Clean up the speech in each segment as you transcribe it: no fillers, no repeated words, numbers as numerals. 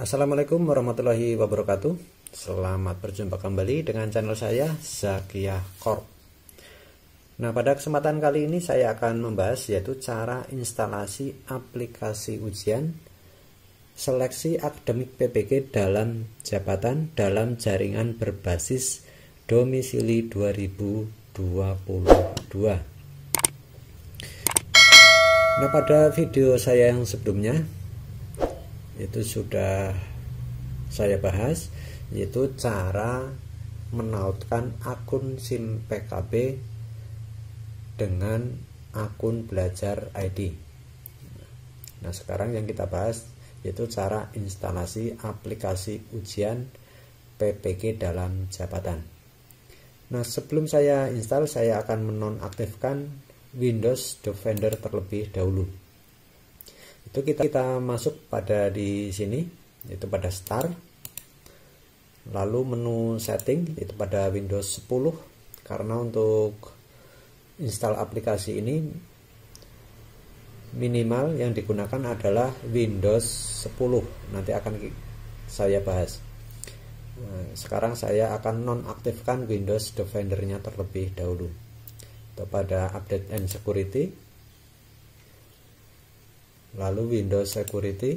Assalamualaikum warahmatullahi wabarakatuh. Selamat berjumpa kembali dengan channel saya, Zakia Corp. Nah, pada kesempatan kali ini saya akan membahas yaitu cara instalasi aplikasi ujian seleksi akademik PPG dalam jabatan dalam jaringan berbasis domisili 2022. Nah, pada video saya yang sebelumnya itu sudah saya bahas, yaitu cara menautkan akun SIM PKB dengan akun belajar ID. Nah, sekarang yang kita bahas yaitu cara instalasi aplikasi ujian PPG dalam jabatan. Nah, sebelum saya install, saya akan menonaktifkan Windows Defender terlebih dahulu. Itu kita masuk pada di sini, yaitu pada Start, lalu menu Setting, itu pada Windows 10. Karena untuk install aplikasi ini minimal yang digunakan adalah Windows 10. Nanti akan saya bahas. Nah, sekarang saya akan nonaktifkan Windows Defender-nya terlebih dahulu. Itu pada Update and Security, lalu Windows Security.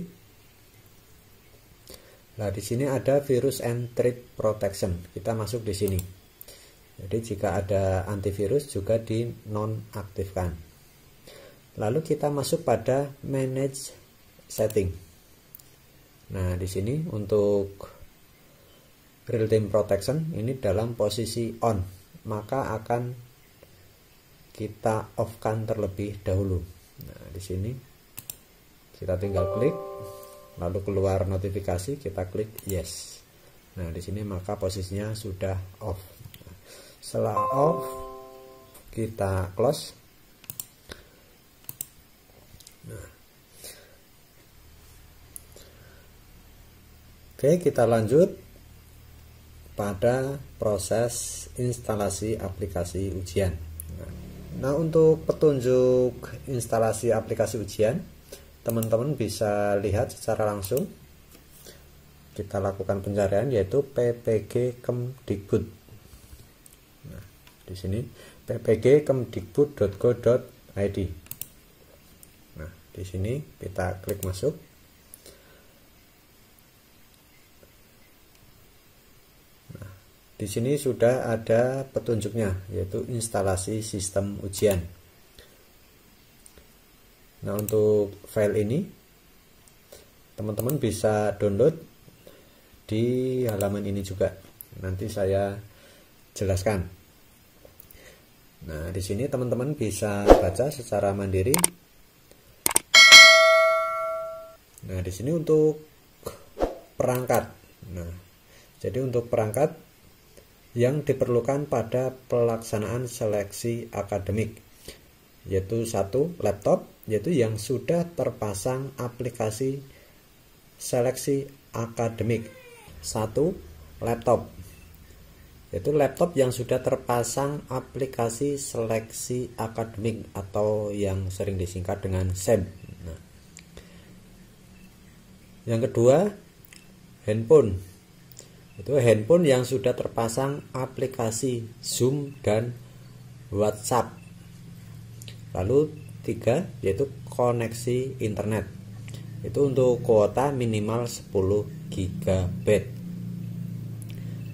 Nah, di sini ada Virus and Threat Protection. Kita masuk di sini. Jadi jika ada antivirus juga dinonaktifkan. Lalu kita masuk pada Manage Setting. Nah, di sini untuk Real Time Protection ini dalam posisi on, maka akan kita off-kan terlebih dahulu. Nah, di sini kita tinggal klik, lalu keluar notifikasi, kita klik yes. Nah, di sini maka posisinya sudah off. Setelah off, kita close. Nah. Oke, kita lanjut pada proses instalasi aplikasi ujian. Nah, untuk petunjuk instalasi aplikasi ujian, teman-teman bisa lihat secara langsung. Kita lakukan pencarian yaitu PPG Kemdikbud. Nah, di sini ppg.kemdikbud.go.id. Nah, di sini kita klik masuk. Nah, di sini sudah ada petunjuknya yaitu instalasi sistem ujian. Nah, untuk file ini teman-teman bisa download di halaman ini juga. Nanti saya jelaskan. Nah, di sini teman-teman bisa baca secara mandiri. Nah, di sini untuk perangkat. Nah, jadi untuk perangkat yang diperlukan pada pelaksanaan seleksi akademik, yaitu satu, laptop, yaitu yang sudah terpasang aplikasi seleksi akademik. Satu, laptop, yaitu laptop yang sudah terpasang aplikasi seleksi akademik atau yang sering disingkat dengan SEM. Nah, yang kedua, handphone, itu handphone yang sudah terpasang aplikasi Zoom dan WhatsApp. Lalu 3, yaitu koneksi internet. Itu untuk kuota minimal 10 GB.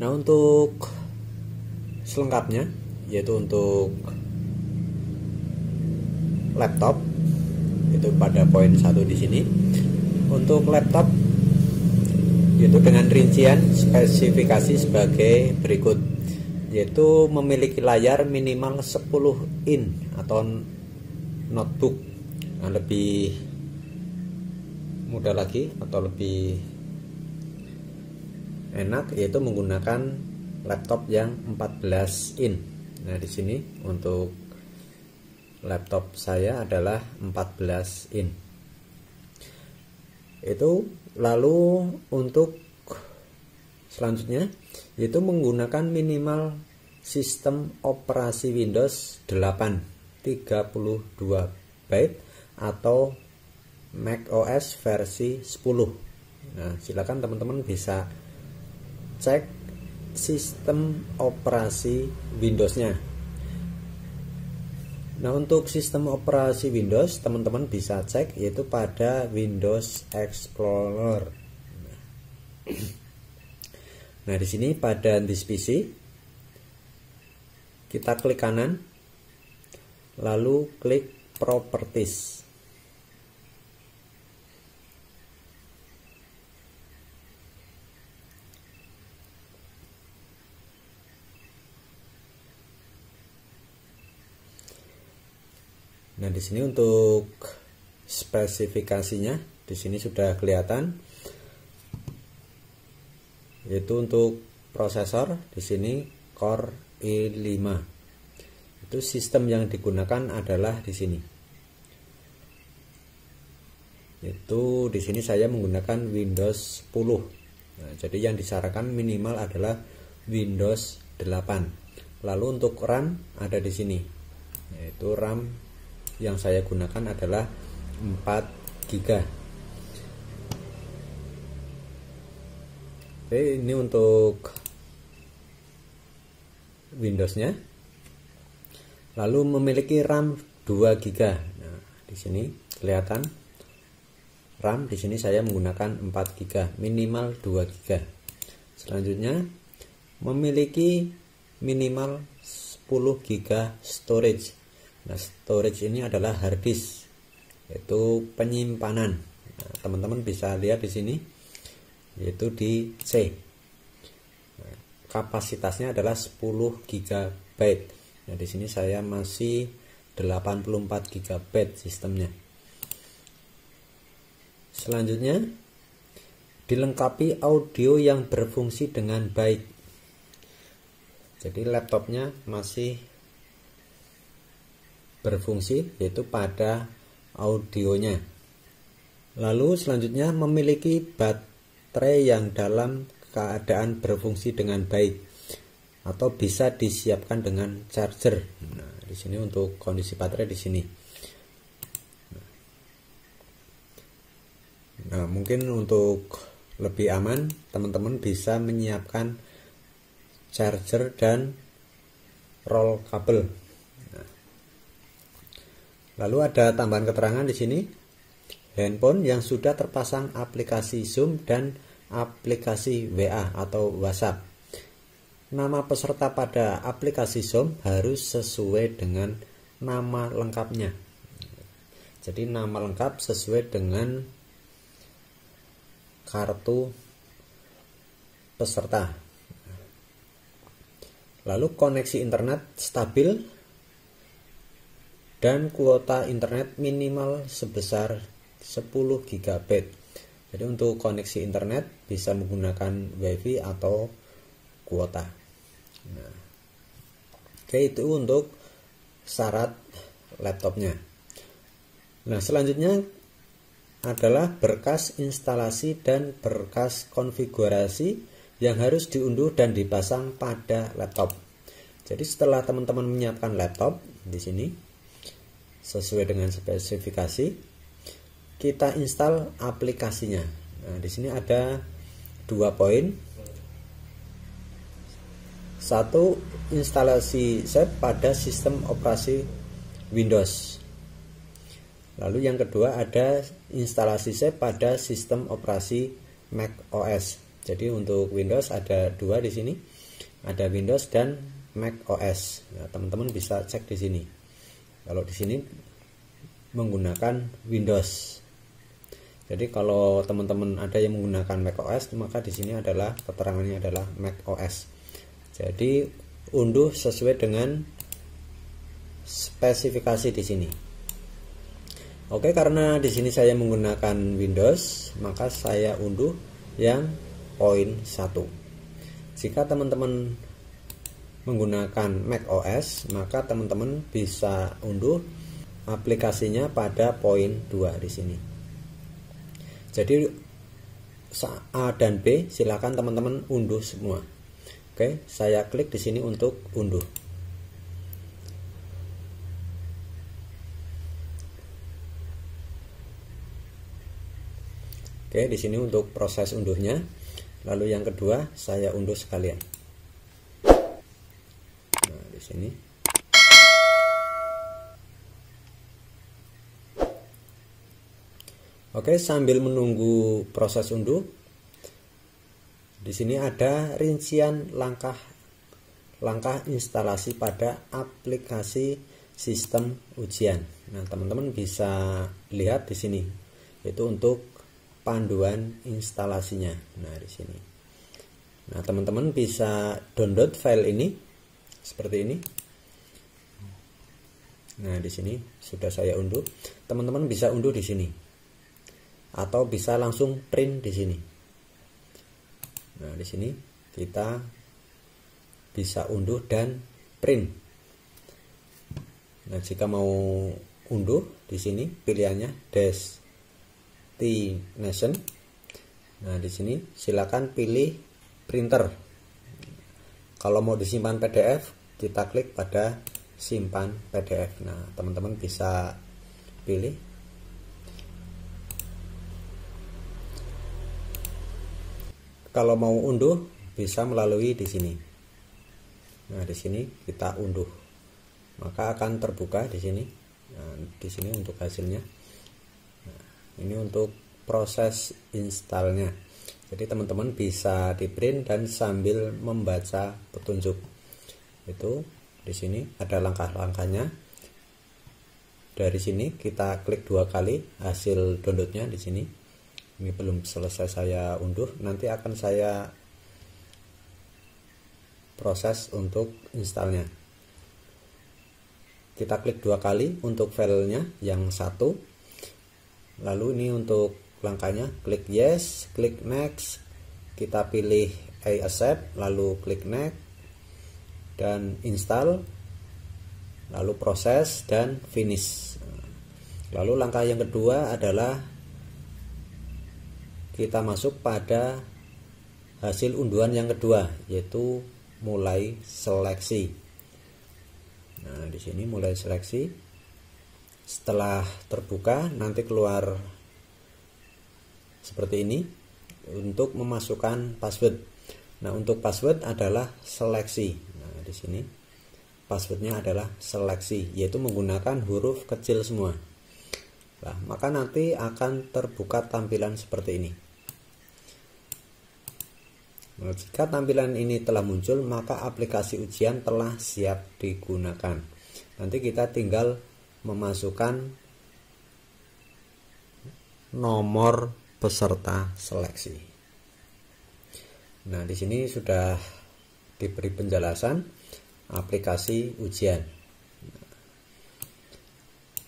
Nah, untuk selengkapnya yaitu untuk laptop itu pada poin 1 di sini. Untuk laptop yaitu dengan rincian spesifikasi sebagai berikut, yaitu memiliki layar minimal 10 in atau notebook. Nah, lebih mudah lagi atau lebih enak yaitu menggunakan laptop yang 14 in. Nah, di sini untuk laptop saya adalah 14 in. Itu lalu untuk selanjutnya yaitu menggunakan minimal sistem operasi Windows 8 32 byte atau macOS versi 10. Nah, silakan teman-teman bisa cek sistem operasi Windows-nya. Nah, untuk sistem operasi Windows teman-teman bisa cek yaitu pada Windows Explorer. Nah, di sini pada this PC kita klik kanan lalu klik Properties. Nah, di sini untuk spesifikasinya di sini sudah kelihatan, yaitu untuk prosesor di sini Core i5. Itu sistem yang digunakan adalah di sini. Itu di sini saya menggunakan Windows 10. Nah, jadi yang disarankan minimal adalah Windows 8. Lalu untuk RAM ada di sini. Yaitu RAM yang saya gunakan adalah 4 GB. Oke, ini untuk Windows-nya. Lalu memiliki RAM 2 GB. Nah, di sini kelihatan RAM di sini saya menggunakan 4 GB, minimal 2 GB. Selanjutnya memiliki minimal 10 GB storage. Nah, storage ini adalah hard disk, yaitu penyimpanan. Nah, teman-teman bisa lihat di sini, yaitu di C. Nah, kapasitasnya adalah 10 GB. Nah, di sini saya masih 84 GB sistemnya. Selanjutnya, dilengkapi audio yang berfungsi dengan baik. Jadi laptopnya masih berfungsi yaitu pada audionya. Lalu selanjutnya memiliki baterai yang dalam keadaan berfungsi dengan baik atau bisa disiapkan dengan charger. Nah, di sini untuk kondisi baterai di sini. Nah, mungkin untuk lebih aman teman-teman bisa menyiapkan charger dan roll kabel. Lalu ada tambahan keterangan di sini, handphone yang sudah terpasang aplikasi Zoom dan aplikasi WA atau WhatsApp. Nama peserta pada aplikasi Zoom harus sesuai dengan nama lengkapnya. Jadi nama lengkap sesuai dengan kartu peserta. Lalu koneksi internet stabil dan kuota internet minimal sebesar 10 GB. Jadi untuk koneksi internet bisa menggunakan WiFi atau kuota. Nah, oke, itu untuk syarat laptopnya. Nah, selanjutnya adalah berkas instalasi dan berkas konfigurasi yang harus diunduh dan dipasang pada laptop. Jadi setelah teman-teman menyiapkan laptop di sini sesuai dengan spesifikasi, kita install aplikasinya. Nah, di sini ada 2 poin. Satu, instalasi SAP pada sistem operasi Windows. Lalu yang kedua ada instalasi SAP pada sistem operasi Mac OS. Jadi untuk Windows ada 2 di sini. Ada Windows dan Mac OS. Nah, teman-teman bisa cek di sini. Kalau di sini menggunakan Windows. Jadi kalau teman-teman ada yang menggunakan Mac OS, maka di sini adalah keterangannya adalah Mac OS. Jadi unduh sesuai dengan spesifikasi di sini. Oke, karena di sini saya menggunakan Windows, maka saya unduh yang poin 1. Jika teman-teman menggunakan Mac OS, maka teman-teman bisa unduh aplikasinya pada poin 2 di sini. Jadi A dan B silakan teman-teman unduh semua. Oke, saya klik di sini untuk unduh. Oke, di sini untuk proses unduhnya. Lalu yang kedua saya unduh sekalian. Nah, di sini. Oke, sambil menunggu proses unduh, di sini ada rincian langkah instalasi pada aplikasi sistem ujian. Nah, teman-teman bisa lihat di sini, itu untuk panduan instalasinya. Nah, di sini. Nah, teman-teman bisa download file ini seperti ini. Nah, di sini sudah saya unduh. Teman-teman bisa unduh di sini. Atau bisa langsung print di sini. Nah, di sini kita bisa unduh dan print. Nah, jika mau unduh di sini pilihannya Destination. Nah, di sini silakan pilih printer. Kalau mau disimpan PDF, kita klik pada simpan PDF. Nah, teman-teman bisa pilih. Kalau mau unduh bisa melalui di sini. Nah, di sini kita unduh. Maka akan terbuka di sini. Nah, di sini untuk hasilnya. Nah, ini untuk proses installnya. Jadi teman-teman bisa di print dan sambil membaca petunjuk. Itu di sini ada langkah-langkahnya. Dari sini kita klik 2 kali hasil downloadnya di sini. Ini belum selesai saya unduh, nanti akan saya proses untuk installnya. Kita klik 2 kali untuk filenya yang satu. Lalu ini untuk langkahnya, klik yes, klik next, kita pilih I accept, lalu klik next dan install, lalu proses dan finish. Lalu langkah yang kedua adalah kita masuk pada hasil unduhan yang kedua, yaitu mulai seleksi. Nah, di sini mulai seleksi. Setelah terbuka nanti keluar seperti ini untuk memasukkan password. Nah, untuk password adalah seleksi. Nah, di sini passwordnya adalah seleksi, yaitu menggunakan huruf kecil semua. Nah, maka nanti akan terbuka tampilan seperti ini. Nah, jika tampilan ini telah muncul, maka aplikasi ujian telah siap digunakan. Nanti kita tinggal memasukkan nomor peserta seleksi. Nah, di sini sudah diberi penjelasan aplikasi ujian.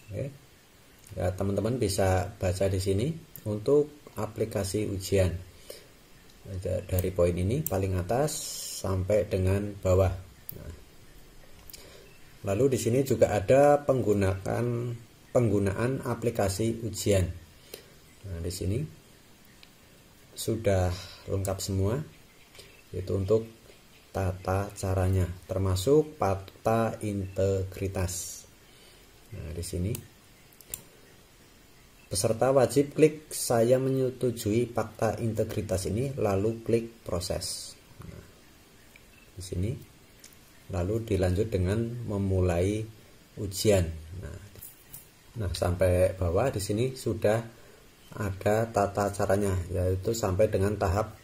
Oke. Ya, teman-teman bisa baca di sini untuk aplikasi ujian. Dari poin ini paling atas sampai dengan bawah. Nah, lalu di sini juga ada penggunaan aplikasi ujian. Nah, di sini sudah lengkap semua, yaitu untuk tata caranya, termasuk fakta integritas. Nah, di sini peserta wajib klik saya menyetujui fakta integritas ini, lalu klik proses. Nah, di sini lalu dilanjut dengan memulai ujian. Nah, sampai bawah di sini sudah ada tata caranya, yaitu sampai dengan tahap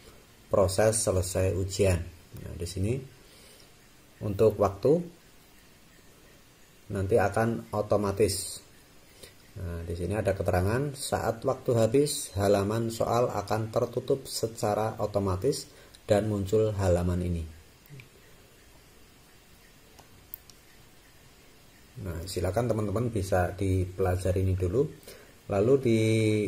proses selesai ujian. Nah, di sini untuk waktu nanti akan otomatis. Nah, di sini ada keterangan saat waktu habis, halaman soal akan tertutup secara otomatis dan muncul halaman ini. Nah, silakan teman-teman bisa dipelajari ini dulu. Lalu di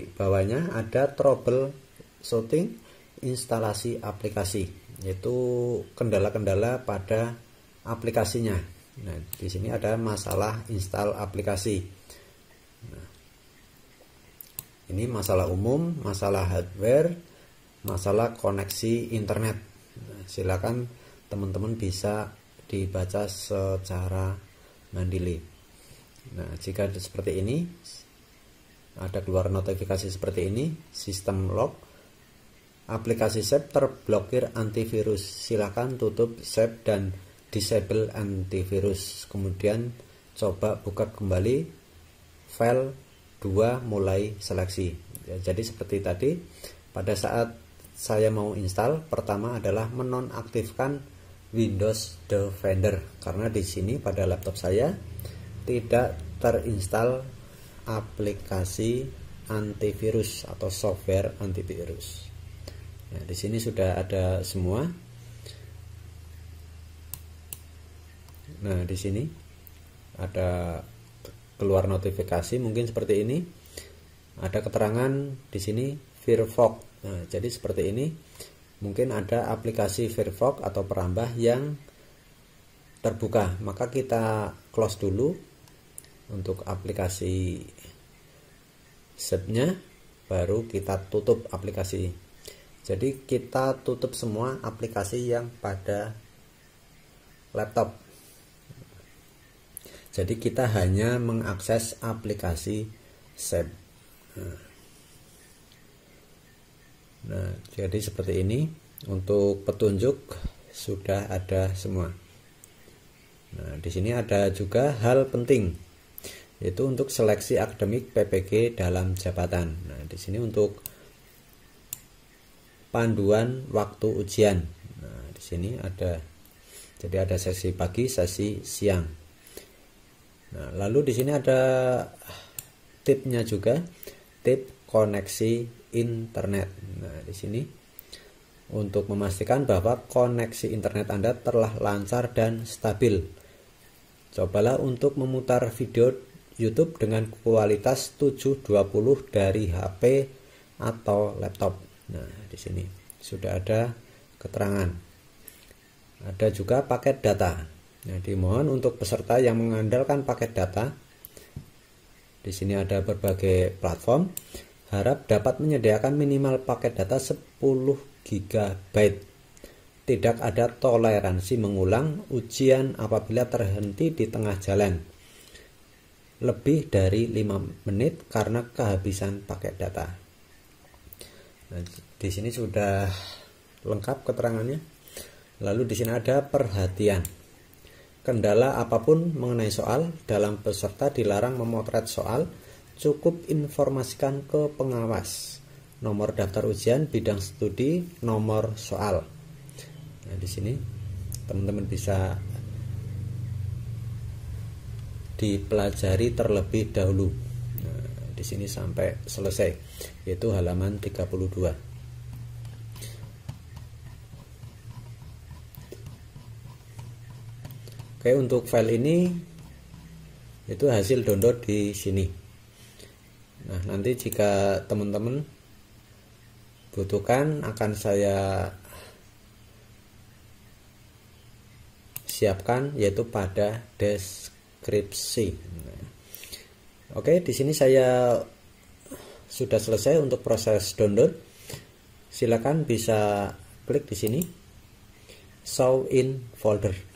bawahnya ada troubleshooting instalasi aplikasi, yaitu kendala-kendala pada aplikasinya. Nah, di sini ada masalah install aplikasi. Nah, ini masalah umum, masalah hardware, masalah koneksi internet. Nah, silakan teman-teman bisa dibaca secara mandiri. Nah, jika seperti ini, ada keluar notifikasi seperti ini, sistem lock, aplikasi SAP terblokir antivirus, silakan tutup SAP dan disable antivirus. Kemudian coba buka kembali file 2 mulai seleksi. Ya, jadi seperti tadi, pada saat saya mau install, pertama adalah menonaktifkan Windows Defender, karena di sini pada laptop saya tidak terinstall aplikasi antivirus atau software antivirus. Nah, di sini sudah ada semua. Nah, di sini ada keluar notifikasi mungkin seperti ini. Ada keterangan di sini Firefox. Nah, jadi seperti ini. Mungkin ada aplikasi Firefox atau perambah yang terbuka, maka kita close dulu untuk aplikasi SAP-nya, baru kita tutup aplikasi. Jadi kita tutup semua aplikasi yang pada laptop. Jadi kita hanya mengakses aplikasi SAP. Nah, jadi seperti ini. Untuk petunjuk sudah ada semua. Nah, di sini ada juga hal penting, yaitu untuk seleksi akademik PPG dalam jabatan. Nah, di sini untuk panduan waktu ujian. Nah, di sini ada, jadi ada sesi pagi, sesi siang. Nah, lalu di sini ada tipnya juga, tip koneksi internet. Nah, di sini untuk memastikan bahwa koneksi internet Anda telah lancar dan stabil, cobalah untuk memutar video YouTube dengan kualitas 720 dari HP atau laptop. Nah, di sini sudah ada keterangan. Ada juga paket data. Nah, dimohon untuk peserta yang mengandalkan paket data. Di sini ada berbagai platform. Harap dapat menyediakan minimal paket data 10 GB. Tidak ada toleransi mengulang ujian apabila terhenti di tengah jalan lebih dari 5 menit karena kehabisan paket data. Nah, di sini sudah lengkap keterangannya. Lalu di sini ada perhatian. Kendala apapun mengenai soal, dalam peserta dilarang memotret soal, cukup informasikan ke pengawas. Nomor daftar ujian, bidang studi, nomor soal. Nah, di sini teman-teman bisa dipelajari terlebih dahulu. Nah, di sini sampai selesai, yaitu halaman 32. Oke, untuk file ini itu hasil download di sini. Nah, nanti jika teman-teman butuhkan akan saya siapkan, yaitu pada deskripsi. Oke, di sini saya sudah selesai untuk proses download. Silakan bisa klik di sini, show in folder.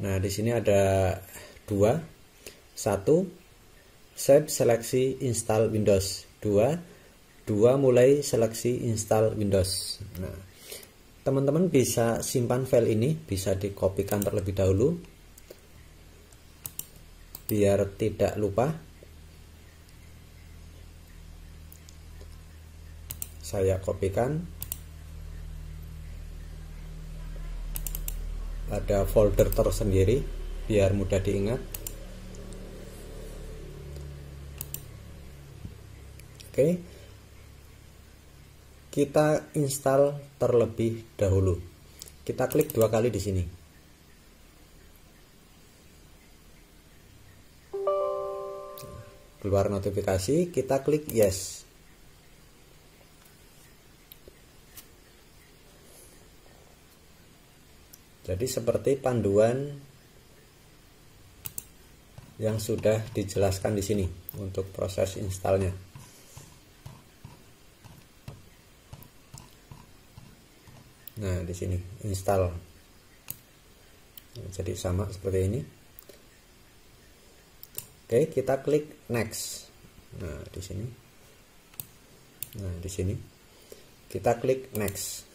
Nah, di sini ada 2. 1, save seleksi install Windows. 2 mulai seleksi install Windows. Nah, teman-teman bisa simpan file ini, bisa dikopikan terlebih dahulu biar tidak lupa. Saya kopikan. Ada folder tersendiri biar mudah diingat. Oke, kita install terlebih dahulu. Kita klik 2 kali di sini. Keluar notifikasi, kita klik yes. Jadi seperti panduan yang sudah dijelaskan di sini untuk proses installnya. Nah, di sini install. Nah, jadi sama seperti ini. Oke, kita klik next. Nah, di sini. Nah, di sini kita klik next.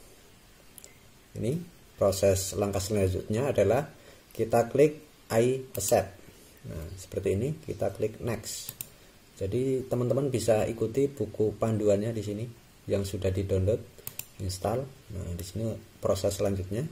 Ini proses langkah selanjutnya adalah kita klik I accept. Nah, seperti ini kita klik next. Jadi teman-teman bisa ikuti buku panduannya di sini yang sudah di-download, install. Nah, di sini proses selanjutnya.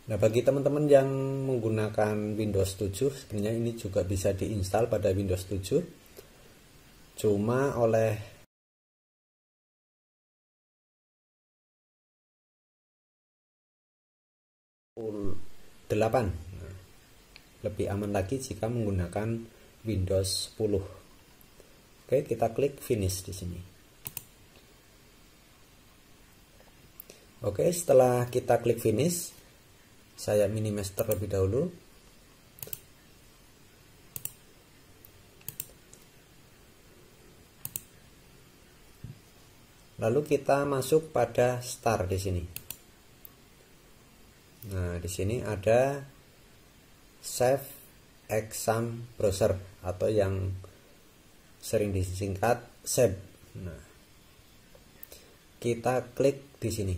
Nah, bagi teman-teman yang menggunakan Windows 7, sebenarnya ini juga bisa diinstal pada Windows 7. Cuma oleh Windows 8. Nah, lebih aman lagi jika menggunakan Windows 10. Oke, kita klik finish di sini. Oke, setelah kita klik finish, saya minimize terlebih dahulu. Lalu kita masuk pada start di sini. Nah, di sini ada Save Exam Browser atau yang sering disingkat SEB. Nah, kita klik di sini.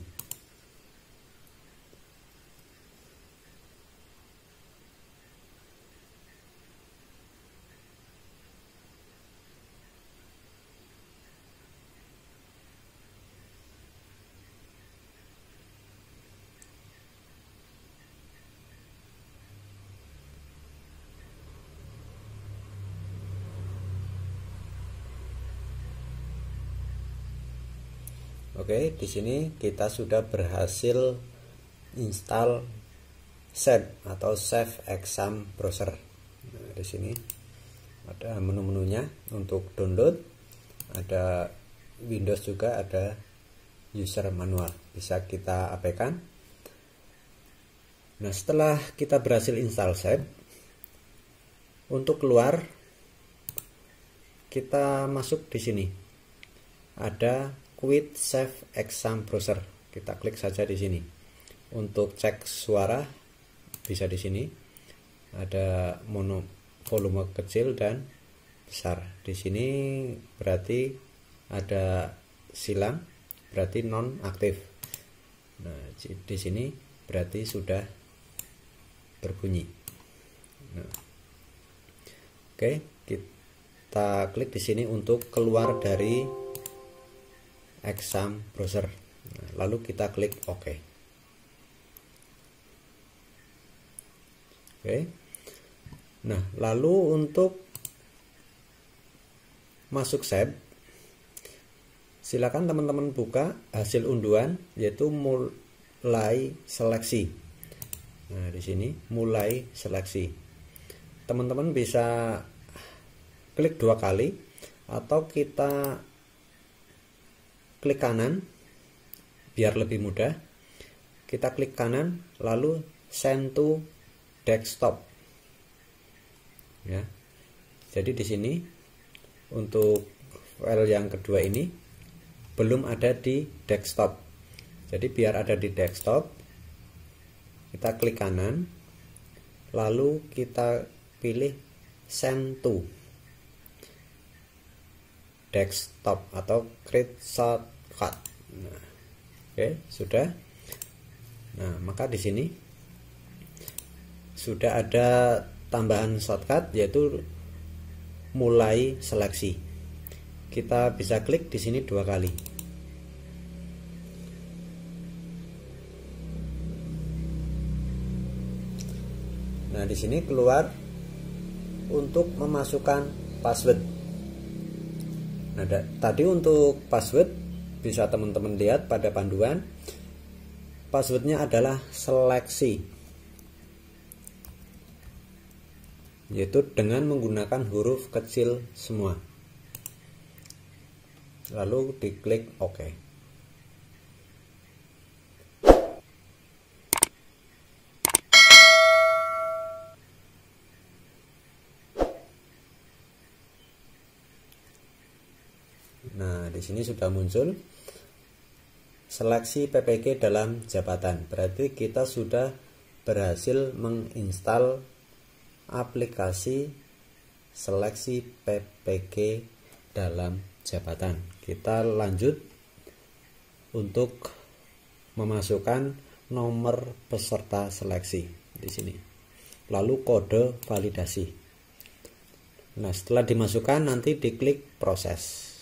Oke, di sini kita sudah berhasil install SEB atau Save Exam Browser. Nah, di sini ada menu-menunya untuk download, ada Windows juga, ada user manual, bisa kita abaikan. Nah, setelah kita berhasil install SEB, untuk keluar kita masuk di sini. Ada Quit Save Exam Browser. Kita klik saja di sini. Untuk cek suara bisa di sini. Ada mono, volume kecil dan besar. Di sini berarti ada silang, berarti non aktif. Nah, di sini berarti sudah berbunyi. Nah, oke, kita klik di sini untuk keluar dari Exam Browser. Nah, lalu kita klik OK. Oke. Nah, lalu untuk masuk SEB, silakan teman-teman buka hasil unduhan, yaitu mulai seleksi. Nah, di sini mulai seleksi. Teman-teman bisa klik 2 kali atau kita klik kanan biar lebih mudah. Kita klik kanan lalu send to desktop. Ya. Jadi di sini untuk file yang kedua ini belum ada di desktop. Jadi biar ada di desktop, kita klik kanan lalu kita pilih send to desktop atau create shortcut. Nah, oke, sudah. Nah, maka di sini sudah ada tambahan shortcut yaitu mulai seleksi. Kita bisa klik di sini 2 kali. Nah, di sini keluar untuk memasukkan password. Nah, tadi untuk password bisa teman-teman lihat pada panduan. Passwordnya adalah seleksi, yaitu dengan menggunakan huruf kecil semua. Lalu diklik OK. Nah, di sini sudah muncul seleksi PPG dalam jabatan. Berarti kita sudah berhasil menginstal aplikasi seleksi PPG dalam jabatan. Kita lanjut untuk memasukkan nomor peserta seleksi di sini. Lalu kode validasi. Nah, setelah dimasukkan nanti diklik proses.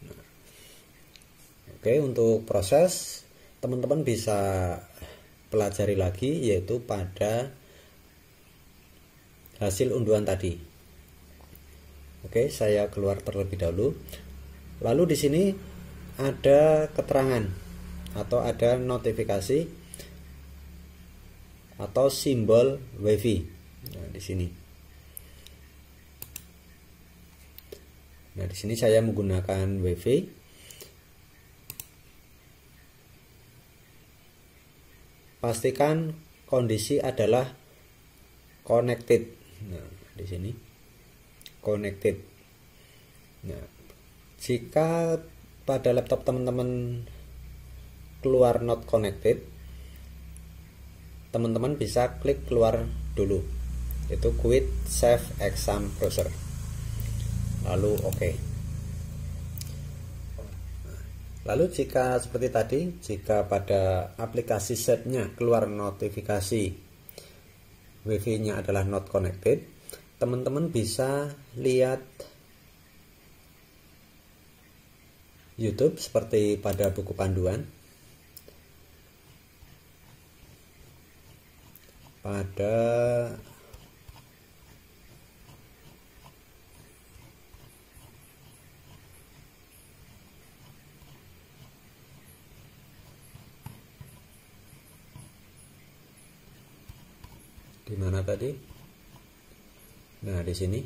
Nah, oke, untuk proses teman-teman bisa pelajari lagi, yaitu pada hasil unduhan tadi. Oke, saya keluar terlebih dahulu. Lalu di sini ada keterangan atau ada notifikasi atau simbol WiFi. Nah, di sini. Nah, di sini saya menggunakan WiFi. Pastikan kondisi adalah connected. Nah, di sini connected. Nah, jika pada laptop teman-teman keluar not connected, teman-teman bisa klik keluar dulu, itu quit save exam browser, lalu oke. Lalu jika seperti tadi, jika pada aplikasi setnya keluar notifikasi WiFi nya adalah not connected, teman-teman bisa lihat YouTube seperti pada buku panduan. Pada di mana tadi? Nah, di sini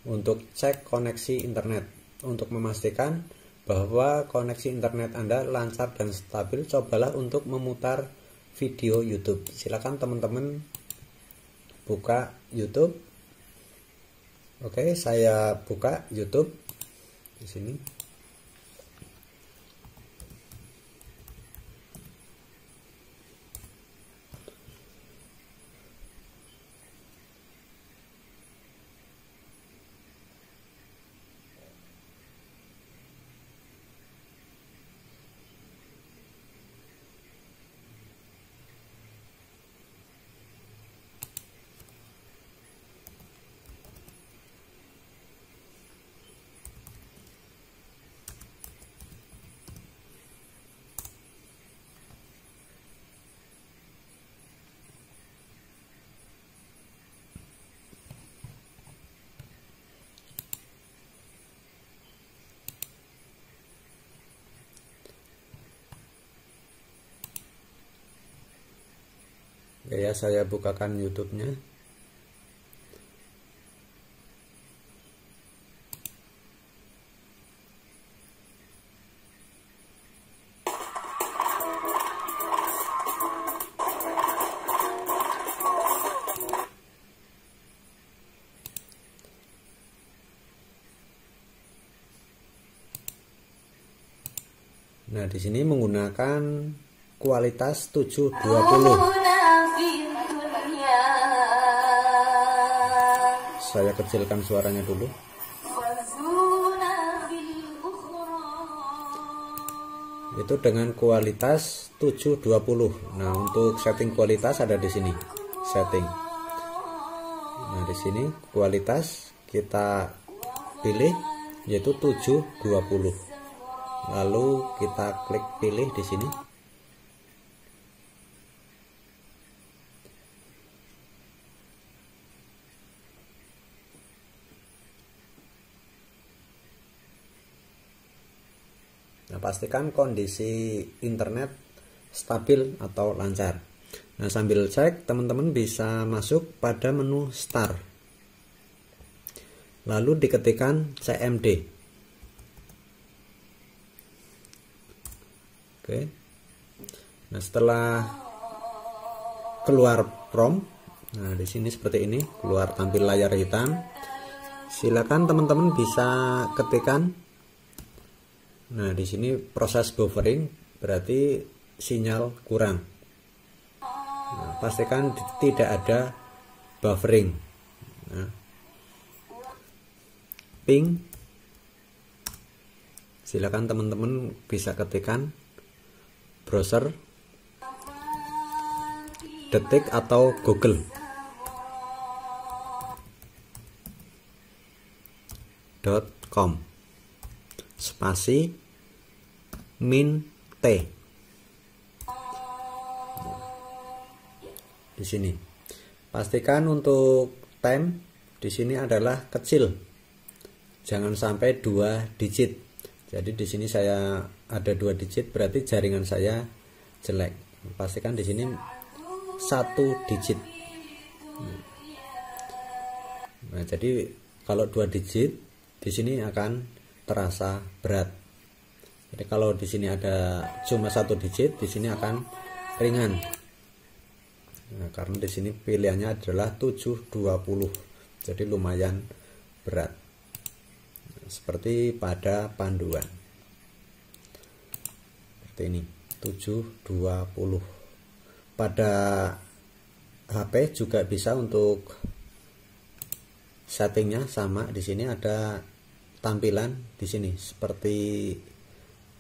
untuk cek koneksi internet, untuk memastikan bahwa koneksi internet Anda lancar dan stabil, cobalah untuk memutar video YouTube. Silakan teman-teman buka YouTube. Oke, saya buka YouTube di sini. Oke ya, saya bukakan YouTube-nya. Nah, di sini menggunakan kualitas 720. Saya kecilkan suaranya dulu. Itu dengan kualitas 720. Nah, untuk setting kualitas ada di sini. Setting. Nah, di sini kualitas kita pilih yaitu 720. Lalu kita klik pilih di sini. Nah, pastikan kondisi internet stabil atau lancar. Nah, sambil cek, teman-teman bisa masuk pada menu Start. Lalu diketikkan CMD. Oke. Nah, setelah keluar prompt, nah di sini seperti ini, keluar tampil layar hitam. Silakan teman-teman bisa ketikkan Nah, di sini proses buffering berarti sinyal kurang. Nah, pastikan tidak ada buffering. Nah, ping, silakan teman-teman bisa ketikkan browser, detik atau google.com spasi min T. Di sini pastikan untuk time di sini adalah kecil, jangan sampai 2 digit. Jadi di sini saya ada 2 digit, berarti jaringan saya jelek. Pastikan di sini 1 digit. Nah, jadi kalau 2 digit di sini akan terasa berat. Jadi kalau di sini ada cuma 1 digit, di sini akan ringan. Nah, karena di sini pilihannya adalah 720. Jadi lumayan berat. Nah, seperti pada panduan. Seperti ini, 720. Pada HP juga bisa untuk settingnya sama. Di sini ada tampilan di sini seperti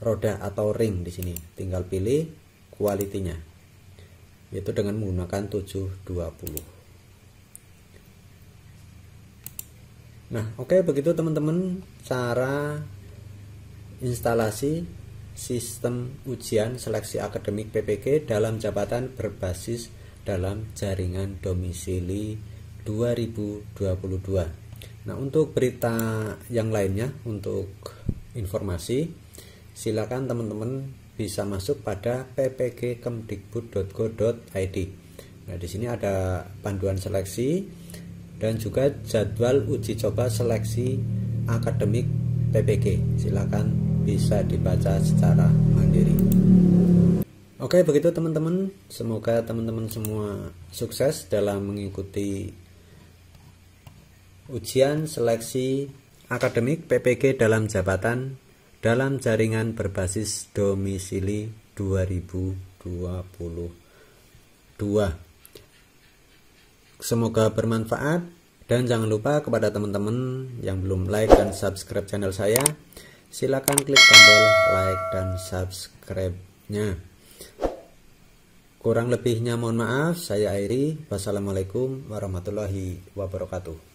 roda atau ring di sini. Tinggal pilih quality-nya, yaitu dengan menggunakan 720. Nah, oke, begitu teman-teman cara instalasi sistem ujian seleksi akademik PPG dalam jabatan berbasis dalam jaringan domisili 2022. Nah, untuk berita yang lainnya, untuk informasi, silakan teman-teman bisa masuk pada ppgkemdikbud.go.id. Nah, di sini ada panduan seleksi dan juga jadwal uji coba seleksi akademik PPG. Silakan bisa dibaca secara mandiri. Oke, begitu teman-teman. Semoga teman-teman semua sukses dalam mengikuti ujian seleksi akademik PPG dalam jabatan dalam jaringan berbasis domisili 2022. Semoga bermanfaat, dan jangan lupa kepada teman-teman yang belum like dan subscribe channel saya, silakan klik tombol like dan subscribe-nya. Kurang lebihnya mohon maaf, saya akhiri. Wassalamualaikum warahmatullahi wabarakatuh.